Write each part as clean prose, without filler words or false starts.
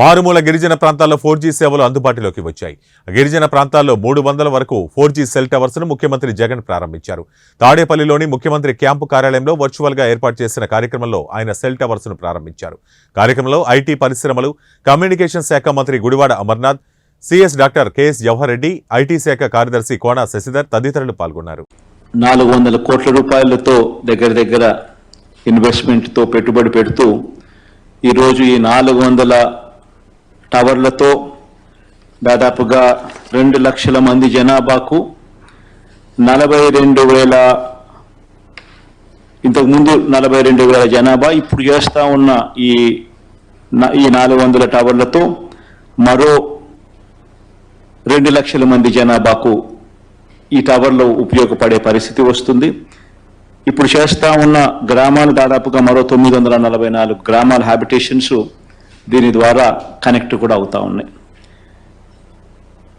మారుమూల గిరిజన ప్రాంతాల్లో 4G సేవలు అందుబాటులోకి వచ్చాయి. గిరిజన ప్రాంతాల్లో 300 వరకు 4G సెల్ టవర్స్ ను ముఖ్యమంత్రి జగన్ ప్రారంభించారు. తాడేపల్లిలోని ముఖ్యమంత్రి క్యాంపు కార్యాలయంలో వర్చువల్ గా ఏర్పాటు చేసిన కార్యక్రమంలో ఆయన సెల్ టవర్స్ ను ప్రారంభించారు. కార్యక్రమంలో ఐటీ పరిశ్రమలు, కమ్యూనికేషన్ శాఖ మంత్రి Gudivada Amarnath, CS doctor KS Jawahar Reddy, IT శాఖ కార్యదర్శి కోన శశిధర్ తదితరులు పాల్గొన్నారు. 400 కోట్ల రూపాయలతో దగ్గర ఇన్వెస్ట్మెంట్ తో పెట్టుబడి పెడుతూ ఈ రోజు ఈ 400 టవర్లతో దాదాపుగా 2 లక్షల మంది జనాభాకు 42,000 ఇంతకుముందు 42,000 జనాభా ఇప్పుడు చేస్తా ఉన్న ఈ 400 టవర్లతో మరో 2 లక్షల మంది జనాభాకు ఈ టవర్లు ఉపయోగపడే పరిస్థితి వస్తుంది. ఇప్పుడు చేస్తా ఉన్న గ్రామాలు దాదాపుగా మరో 944 గ్రామాల హ్యాబిటేషన్స్ దీని ద్వారా కనెక్ట్ కూడా అవుతా ఉన్నాయి.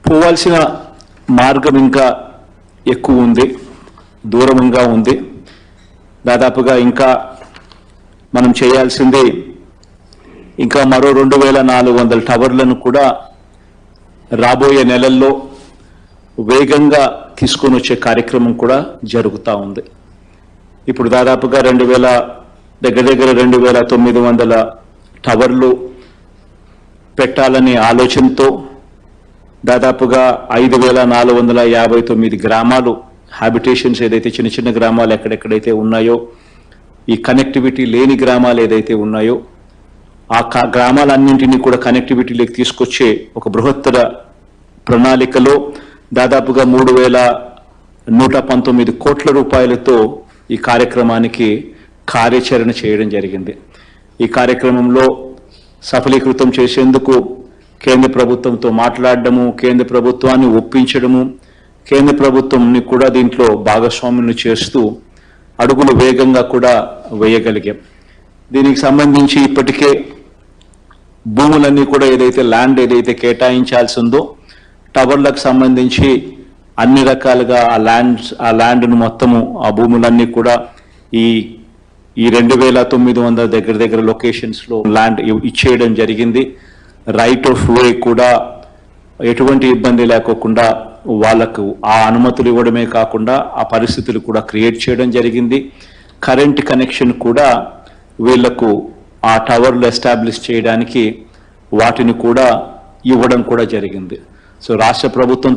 పోవాల్సిన మార్గం ఇంకా ఎక్కువ ఉంది, దూరంగా ఉంది. దాదాపుగా ఇంకా మనం చేయాల్సింది ఇంకా మరో 2,400 టవర్లను కూడా రాబోయే నెలల్లో వేగంగా తీసుకొని వచ్చే కార్యక్రమం కూడా జరుగుతూ ఉంది. ఇప్పుడు దాదాపుగా 2,900 టవర్లు పెట్టాలనే ఆలోచనతో దాదాపుగా 5,459 గ్రామాలు హ్యాబిటేషన్స్ ఏదైతే చిన్న చిన్న గ్రామాలు ఎక్కడెక్కడైతే ఉన్నాయో, ఈ కనెక్టివిటీ లేని గ్రామాలు ఏదైతే ఉన్నాయో ఆ గ్రామాలన్నింటినీ కూడా కనెక్టివిటీలోకి తీసుకొచ్చే ఒక బృహత్తర ప్రణాళికలో దాదాపుగా 3,119 కోట్ల రూపాయలతో ఈ కార్యక్రమానికి కార్యాచరణ చేయడం జరిగింది. ఈ కార్యక్రమంలో సఫలీకృతం చేసేందుకు కేంద్ర ప్రభుత్వంతో మాట్లాడడము, కేంద్ర ప్రభుత్వాన్ని ఒప్పించడము, కేంద్ర ప్రభుత్వంని కూడా దీంట్లో భాగస్వామ్యం చేస్తూ అడుగులు వేగంగా కూడా వేయగలిగాం. దీనికి సంబంధించి ఇప్పటికే భూములన్నీ కూడా ఏదైతే ల్యాండ్ ఏదైతే కేటాయించాల్సి ఉందో టవర్లకు సంబంధించి అన్ని రకాలుగా ఆ ల్యాండ్ను మొత్తము ఆ భూములన్నీ కూడా ఈ 2,900 దగ్గర లొకేషన్స్లో ల్యాండ్ ఇచ్చేయడం జరిగింది. రైట్ ఆఫ్ వే కూడా ఎటువంటి ఇబ్బంది లేకోకుండా వాళ్ళకు ఆ అనుమతులు ఇవ్వడమే కాకుండా ఆ పరిస్థితులు కూడా క్రియేట్ చేయడం జరిగింది. కరెంట్ కనెక్షన్ కూడా వీళ్లకు ఆ టవర్లు ఎస్టాబ్లిష్ చేయడానికి వాటిని కూడా ఇవ్వడం కూడా జరిగింది. సో రాష్ట్ర ప్రభుత్వం